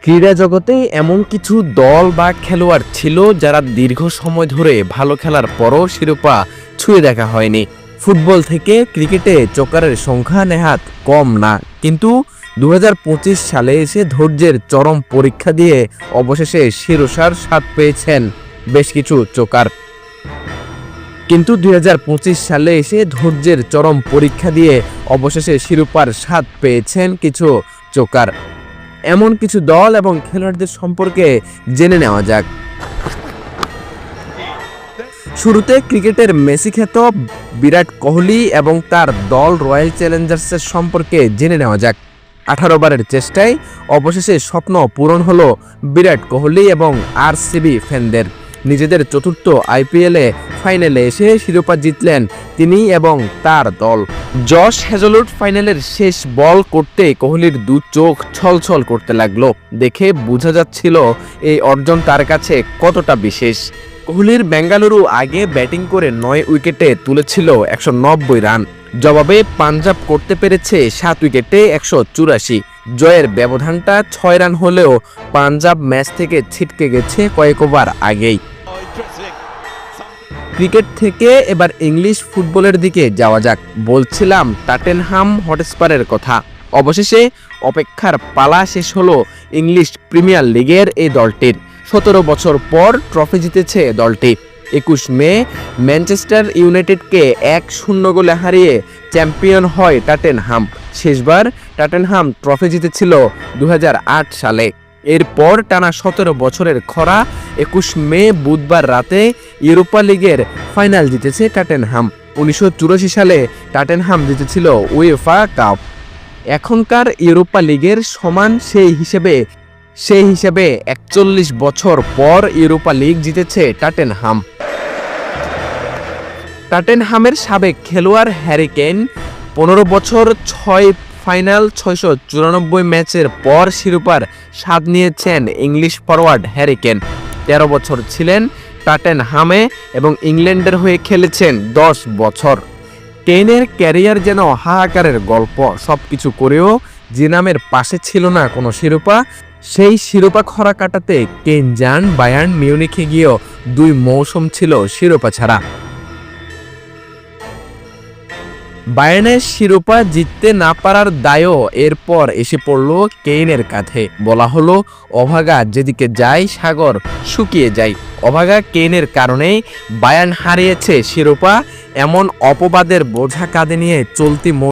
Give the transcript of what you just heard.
ক্রীড়া জগতে এমন কিছু দল বা খেলোয়াড় ছিল যারা দীর্ঘ সময় ধরে ভালো খেলার পরও শিরোপা ছুঁয়ে দেখা হয়নি। ফুটবল থেকে ক্রিকেটে চোকারের সংখ্যা নেহাত কম না, কিন্তু 2025 সালে এসে ধৈর্যের চরম পরীক্ষা দিয়ে অবশেষে শিরোপার স্বাদ পেয়েছেন বেশ কিছু চোকার। কিন্তু 2025 সালে এসে ধৈর্যের চরম পরীক্ষা দিয়ে অবশেষে শিরোপার স্বাদ পেয়েছেন কিছু চোকার। এমন কিছু দল এবং খেলোয়াড়দের সম্পর্কে জেনে নেওয়া যাক। শুরুতে ক্রিকেটের মেসি খ্যাত বিরাট কোহলি এবং তার দল রয়্যাল চ্যালেঞ্জার্সের সম্পর্কে জেনে নেওয়া যাক। 18 বারের চেষ্টায় অবশেষে স্বপ্ন পূরণ হলো বিরাট কোহলি এবং আরসিবি ফ্যানদের। নিজেদের চতুর্থ আইপিএলে ফাইনালে এসে শিরোপা জিতলেন তিনি এবং তার দল। জশ হ্যাজলউড ফাইনালের শেষ বল করতে কোহলির দু চোখ ছলছল করতে লাগলো। দেখে বোঝা যাচ্ছিল এই অর্জন তার কাছে কতটা বিশেষ। কোহলির বেঙ্গালুরু আগে ব্যাটিং করে 9 উইকেটে তুলেছিল 190 রান। জবাবে পাঞ্জাব করতে পেরেছে 7 উইকেটে 184। জয়ের ব্যবধানটা 6 রান হলেও পাঞ্জাব ম্যাচ থেকে ছিটকে গেছে কয়েক ওভার আগেই। ক্রিকেট থেকে এবার ইংলিশ ফুটবলের দিকে যাওয়া যাক। বলছিলাম টটেনহাম হটস্পারের কথা। অবশেষে অপেক্ষার পালা শেষ হলো ইংলিশ প্রিমিয়ার লিগের এই দলটির। 17 বছর পর ট্রফি জিতেছে দলটি। 21 মে ম্যানচেস্টার ইউনাইটেডকে 1-0 গোলে হারিয়ে চ্যাম্পিয়ন হয় টটেনহাম। শেষবার টটেনহাম ট্রফি জিতেছিল 2008 সালে। এরপর টানা 17 বছরের খরা 21 মে বুধবার রাতে ইউরোপা লিগের ফাইনাল জিতেছে টটেনহাম। 1984 সালে টটেনহাম জিতেছিল উয়েফা কাপ। এখনকার ইউরোপা লিগের সমান সেই হিসেবে 41 বছর পর ইউরোপা লিগ জিতেছে টটেনহাম। টটেনহামের সাবেক খেলোয়াড় হ্যারি কেইন 15 বছর 6 ফাইনাল 694 ম্যাচের পর শিরোপার স্বাদ নিয়েছেন ইংলিশ ফরওয়ার্ড হ্যারি কেইন। 13 বছর ছিলেন টটেনহামে এবং ইংল্যান্ডের হয়ে খেলেছেন 10 বছর। কেইনের ক্যারিয়ার যেন হাহাকারের গল্প। সবকিছু করেও যে নামের পাশে ছিল না কোনো শিরোপা, সেই শিরোপা খরা কাটাতে কেইন যান বায়ার্ন মিউনিখে গিয়েও 2 মৌসুম ছিল শিরোপা ছাড়া। বায়ার্নের শিরোপা জিততে না পারার দায়ও এরপর এসে পড়ল কেইনের কাঁধে। বলা হলো অভাগা যেদিকে যায় সাগর শুকিয়ে যায়। অভাগা কেইনের কারণেই বায়ার্ন হারিয়েছে শিরোপা, এমন অপবাদের বোঝা কাঁধে নিয়ে চলতি